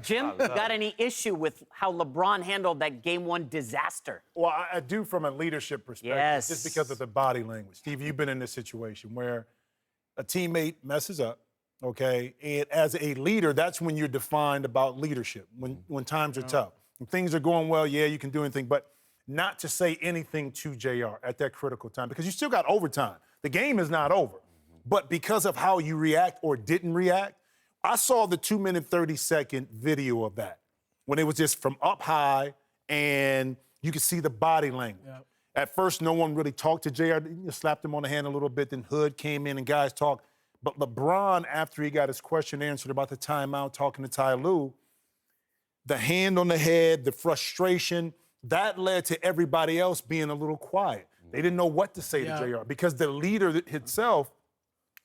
Jim, got any issue with how LeBron handled that Game 1 disaster? Well, I do from a leadership perspective, Yes. just because of the body language. Steve, you've been in this situation where a teammate messes up, okay? And as a leader, that's when you're defined about leadership, when times are tough. When things are going well, yeah, you can do anything, but not to say anything to JR at that critical time, because you still got overtime. The game is not over. But because of how you react or didn't react, I saw the 2-minute, 30-second video of that when it was just from up high and you could see the body language. Yep. At first, no one really talked to JR. You slapped him on the hand a little bit, then Hood came in and guys talked. But LeBron, after he got his question answered about the timeout, talking to Ty Lue, the hand on the head, the frustration, that led to everybody else being a little quiet. They didn't know what to say to JR because the leader himself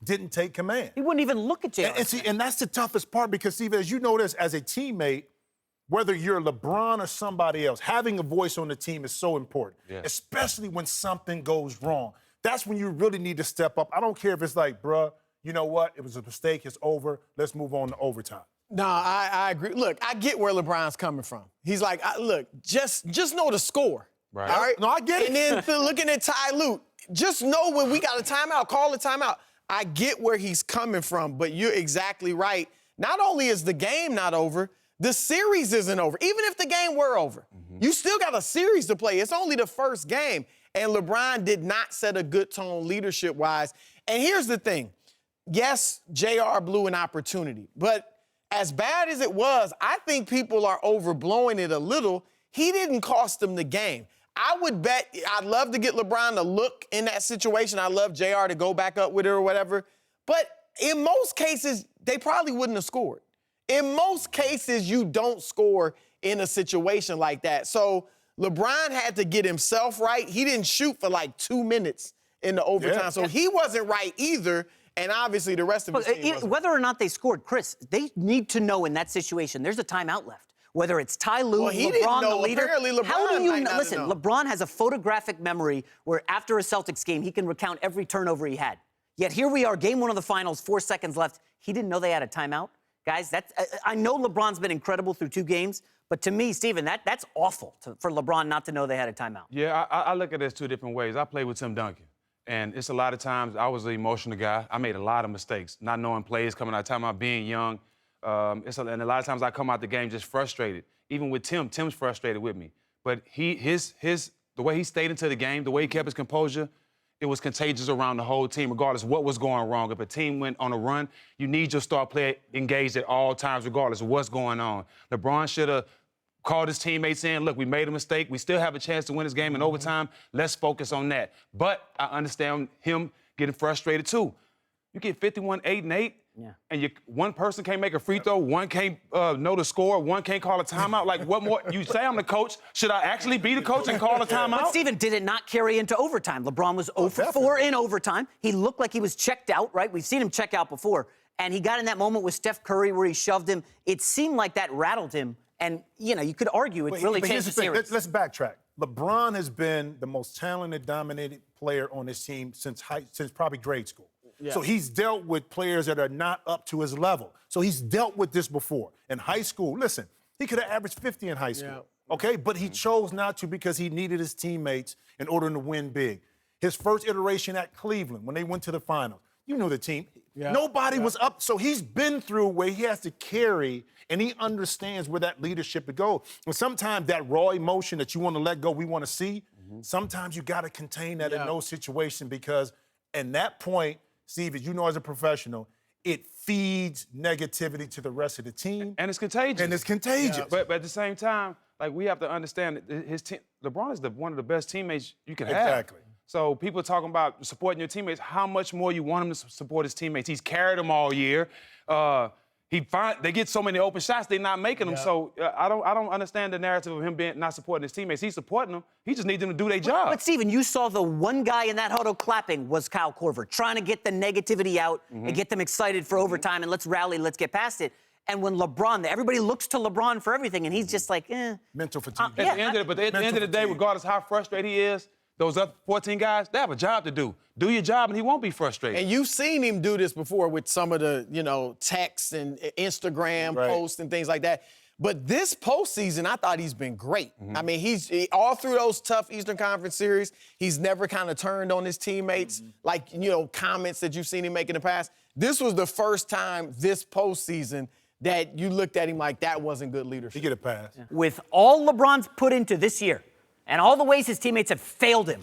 didn't take command. He wouldn't even look at JR. And that's the toughest part because, Steve, as you know this, as a teammate, whether you're LeBron or somebody else, having a voice on the team is so important, especially when something goes wrong. That's when you really need to step up. I don't care if it's like, bruh, you know what? It was a mistake. It's over. Let's move on to overtime. No, I agree. Look, I get where LeBron's coming from. He's like, look, just know the score. Right. All right? No, I get it. And then looking at Ty Lue, just know when we got a timeout, call a timeout. I get where he's coming from, but you're exactly right. Not only is the game not over, the series isn't over. Even if the game were over, you still got a series to play. It's only the first game. And LeBron did not set a good tone leadership-wise. And here's the thing. Yes, JR blew an opportunity, but as bad as it was, I think people are overblowing it a little. He didn't cost them the game. I would bet, I'd love to get LeBron to look in that situation. I'd love JR to go back up with it or whatever. But in most cases, they probably wouldn't have scored. In most cases, you don't score in a situation like that. So LeBron had to get himself right. He didn't shoot for like 2 minutes in the overtime. So he wasn't right either. And obviously the rest of his team wasn't. Whether or not they scored, Chris, they need to know in that situation there's a timeout left. Whether it's Ty Lue, LeBron, the leader. How do you know? Listen, LeBron has a photographic memory where after a Celtics game, he can recount every turnover he had. Yet here we are, game 1 of the finals, 4 seconds left. He didn't know they had a timeout. Guys, I know LeBron's been incredible through 2 games, but to me, Steven, that's awful for LeBron not to know they had a timeout. Yeah, I look at this 2 different ways. I played with Tim Duncan, and it's a lot of times I was the emotional guy. I made a lot of mistakes, not knowing plays coming out of timeout, being young. And a lot of times I come out the game just frustrated. Even with Tim, Tim's frustrated with me. But the way he stayed into the game, the way he kept his composure, it was contagious around the whole team, regardless of what was going wrong. If a team went on a run, you need your star player engaged at all times, regardless of what's going on. LeBron should have called his teammates in, look, we made a mistake. We still have a chance to win this game in overtime. Let's focus on that. But I understand him getting frustrated, too. You get 51, 8, and 8, and one person can't make a free throw, one can't know the score, one can't call a timeout. Like, what more? You say I'm the coach. Should I actually be the coach and call a timeout? But, Steven, did it not carry into overtime? LeBron was 0 for 4 in overtime. He looked like he was checked out, right? We've seen him check out before. And he got in that moment with Steph Curry where he shoved him. It seemed like that rattled him. And, you could argue it really changed the series. Let's backtrack. LeBron has been the most talented, dominated player on this team since probably grade school. Yeah. So he's dealt with players that are not up to his level. So he's dealt with this before. In high school, listen, he could have averaged 50 in high school, okay? But he chose not to because he needed his teammates in order to win big. His first iteration at Cleveland, when they went to the finals, you know the team. Nobody was up. So he's been through where he has to carry, and he understands where that leadership would go. And sometimes that raw emotion that you want to let go, we want to see, sometimes you got to contain that in those situations because in that point, Steve, as you know as a professional, it feeds negativity to the rest of the team. And it's contagious. And it's contagious. Yeah. But at the same time, like, we have to understand that his team, LeBron is one of the best teammates you can have. Exactly. So people talking about supporting your teammates, how much more you want him to support his teammates. He's carried them all year. They get so many open shots, they're not making them. So I don't understand the narrative of him not supporting his teammates. He's supporting them. He just needs them to do their job. But Steven, you saw the one guy in that huddle clapping was Kyle Korver, trying to get the negativity out and get them excited for overtime and let's rally, let's get past it. And when LeBron, everybody looks to LeBron for everything, and he's just like, Mental fatigue. At the end of the day, regardless of how frustrated he is, those other 14 guys, they have a job to do. Do your job, and he won't be frustrated. And you've seen him do this before with some of the, texts and Instagram posts and things like that. But this postseason, I thought he's been great. I mean, all through those tough Eastern Conference series, he's never kind of turned on his teammates, like, comments that you've seen him make in the past. This was the first time this postseason that you looked at him like that wasn't good leadership. He get a pass. Yeah. With all LeBron's put into this year and all the ways his teammates have failed him,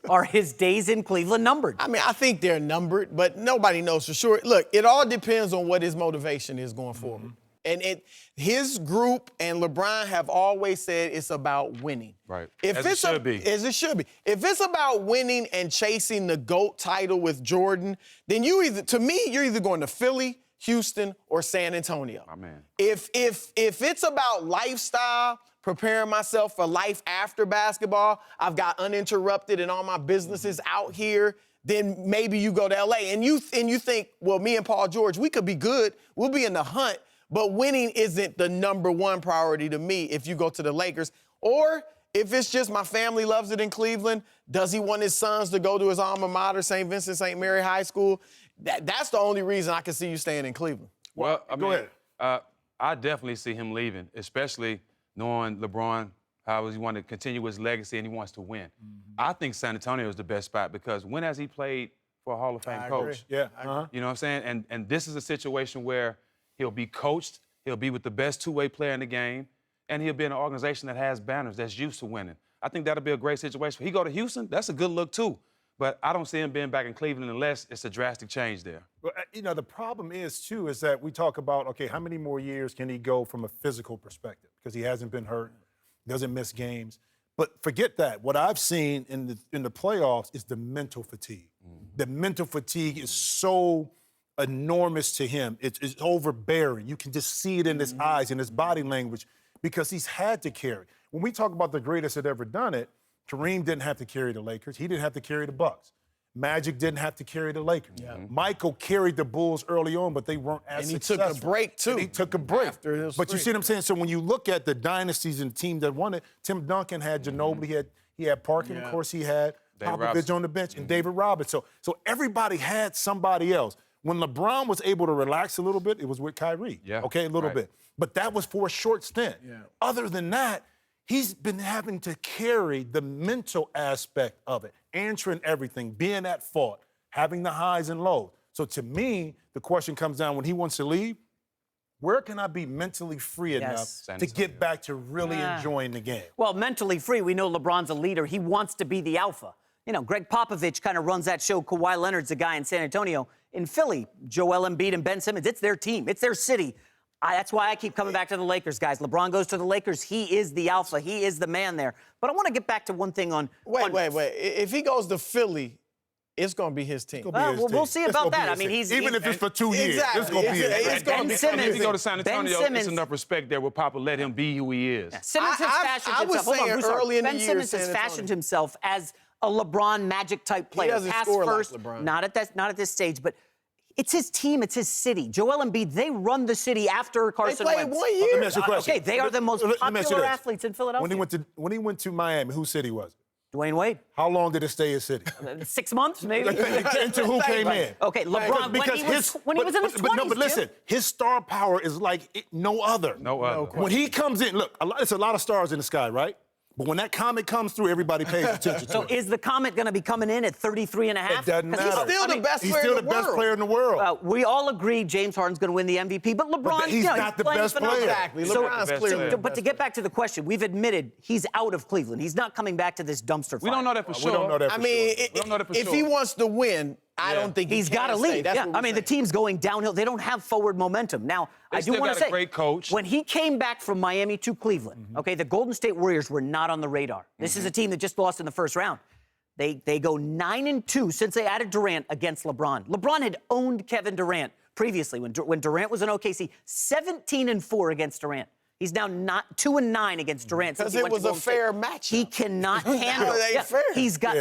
are his days in Cleveland numbered? I mean, I think they're numbered, but nobody knows for sure. Look, it all depends on what his motivation is going forward. And his group and LeBron have always said it's about winning. Right. As it should be. As it should be. If it's about winning and chasing the GOAT title with Jordan, then you're either going to Philly, Houston, or San Antonio. Oh, man. If it's about lifestyle, preparing myself for life after basketball, I've got Uninterrupted and all my businesses out here, then maybe you go to LA and you think, well, me and Paul George, we could be good. We'll be in the hunt. But winning isn't the number one priority to me if you go to the Lakers. Or if it's just my family loves it in Cleveland, does he want his sons to go to his alma mater, St. Vincent St. Mary High School? That's the only reason I can see you staying in Cleveland. Well, I mean, go ahead. I definitely see him leaving, especially knowing LeBron, how he wants to continue his legacy and he wants to win. I think San Antonio is the best spot because when has he played for a Hall of Fame coach? Yeah. You know what I'm saying? And this is a situation where he'll be coached, he'll be with the best two-way player in the game, and he'll be in an organization that has banners, that's used to winning. I think that'll be a great situation. He go to Houston, that's a good look too. But I don't see him being back in Cleveland unless it's a drastic change there. Well, the problem is that we talk about, okay, how many more years can he go from a physical perspective? Because he hasn't been hurt, doesn't miss games. But forget that. What I've seen in the playoffs is the mental fatigue. The mental fatigue is so enormous to him. It's overbearing. You can just see it in his eyes and his body language because he's had to carry. When we talk about the greatest that ever done it, Kareem didn't have to carry the Lakers. He didn't have to carry the Bucks. Magic didn't have to carry the Lakers. Michael carried the Bulls early on, but they weren't as successful. And he took a break, too. And he took a break. But you see what I'm saying? So when you look at the dynasties and the team that won it, Tim Duncan had Ginobili, he had Parker, and of course he had Popovich on the bench, and David Robinson. So everybody had somebody else. When LeBron was able to relax a little bit, it was with Kyrie. A little bit. But that was for a short stint. Other than that, he's been having to carry the mental aspect of it, answering everything, being at fault, having the highs and lows. So to me, the question comes down when he wants to leave, where can I be mentally free enough to get back to really enjoying the game? Well, mentally free, we know LeBron's a leader. He wants to be the alpha. Greg Popovich kind of runs that show. Kawhi Leonard's the guy in San Antonio. In Philly, Joel Embiid and Ben Simmons, it's their team. It's their city. That's why I keep coming back to the Lakers, guys. LeBron goes to the Lakers. He is the alpha. He is the man there. But I want to get back to one thing on... Wait. If he goes to Philly, it's going to be his team. We'll see about that. I mean, even if it's for 2 years, it's going to be his team. Ben Simmons, if he go to San Antonio, there's enough respect there where Papa let him be who he is. Simmons has fashioned himself. Ben Simmons has fashioned himself as a LeBron Magic type player. He doesn't Pass score first, like LeBron. not at this stage, but it's his team, it's his city. Joel Embiid, they run the city after Carson Wentz. They played 1 year. Let me ask you a question. Okay, they are the most popular athletes in Philadelphia. When he went to Miami, whose city was it? Dwayne Wade. How long did it stay his city? 6 months, maybe. Into who came in? Okay, LeBron, when he was in his 20s, but listen, his star power is like no other. No other. When he comes in, look, it's a lot of stars in the sky, right? But when that comet comes through, everybody pays attention to So it. is the comet going to be coming in at 33 and a half? It doesn't matter. He's still the best player in the world. We all agree James Harden's going to win the MVP, but LeBron, But he's not the best player. Exactly. LeBron's clearly But to get back to the question, we've admitted he's out of Cleveland. He's not coming back to this dumpster fire. We don't know that for sure. We don't know that for I mean, sure. if he wants to win, I don't think he's got to leave. I mean, the team's going downhill. They don't have forward momentum. Now, I do want to say, a great coach. When he came back from Miami to Cleveland, okay, the Golden State Warriors were not on the radar. This is a team that just lost in the first round. They go 9-2 since they added Durant against LeBron. LeBron had owned Kevin Durant previously when Durant was in OKC. 17-4 against Durant. He's now not 2-9 against Durant. Because it was a fair match. He cannot handle it. Fair.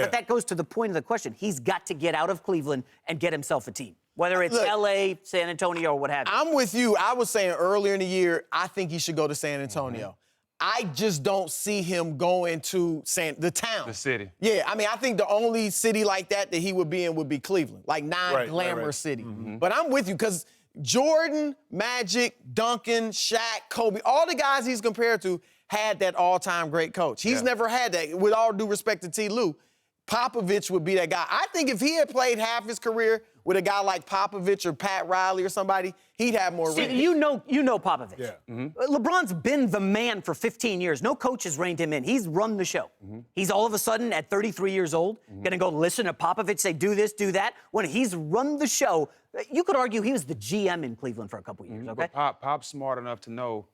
But that goes to the point of the question. He's got to get out of Cleveland and get himself a team, whether it's LA, San Antonio, or what have you. I'm with you. I was saying earlier in the year, I think he should go to San Antonio. I just don't see him going to the town. The city. Yeah, I mean, I think the only city like that he would be in would be Cleveland, like non-glamorous city. But I'm with you because Jordan, Magic, Duncan, Shaq, Kobe, all the guys he's compared to had that all-time great coach. He's never had that. With all due respect to T. Lue, Popovich would be that guy. I think if he had played half his career with a guy like Popovich or Pat Riley or somebody, he'd have more rings. You know Popovich. Yeah. LeBron's been the man for 15 years. No coach has reined him in. He's run the show. He's all of a sudden, at 33 years old, going to go listen to Popovich say, do this, do that. When he's run the show, you could argue he was the GM in Cleveland for a couple years, okay? But Pop's smart enough to know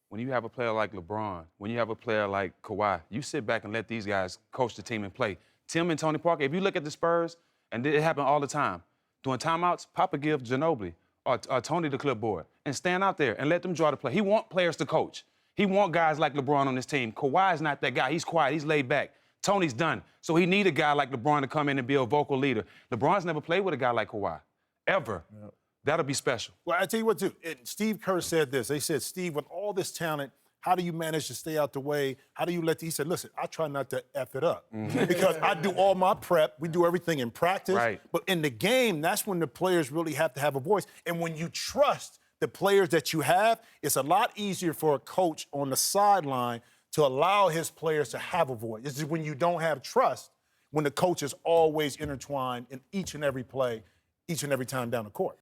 when you have a player like LeBron, when you have a player like Kawhi, you sit back and let these guys coach the team and play. Tim and Tony Parker, if you look at the Spurs, and it happened all the time, during timeouts, Papa give Ginobili or Tony the clipboard and stand out there and let them draw the play. He want players to coach. He want guys like LeBron on his team. Kawhi's not that guy. He's quiet. He's laid back. Tony's done. So he need a guy like LeBron to come in and be a vocal leader. LeBron's never played with a guy like Kawhi, ever. Yep. That'll be special. Well, I tell you what, too. Steve Kerr said this. They said, Steve, with all this talent, how do you manage to stay out the way? How do you he said, listen, I try not to F it up. Because I do all my prep. We do everything in practice. Right. But in the game, that's when the players really have to have a voice. And when you trust the players that you have, it's a lot easier for a coach on the sideline to allow his players to have a voice. This is when you don't have trust, when the coach is always intertwined in each and every play, each and every time down the court.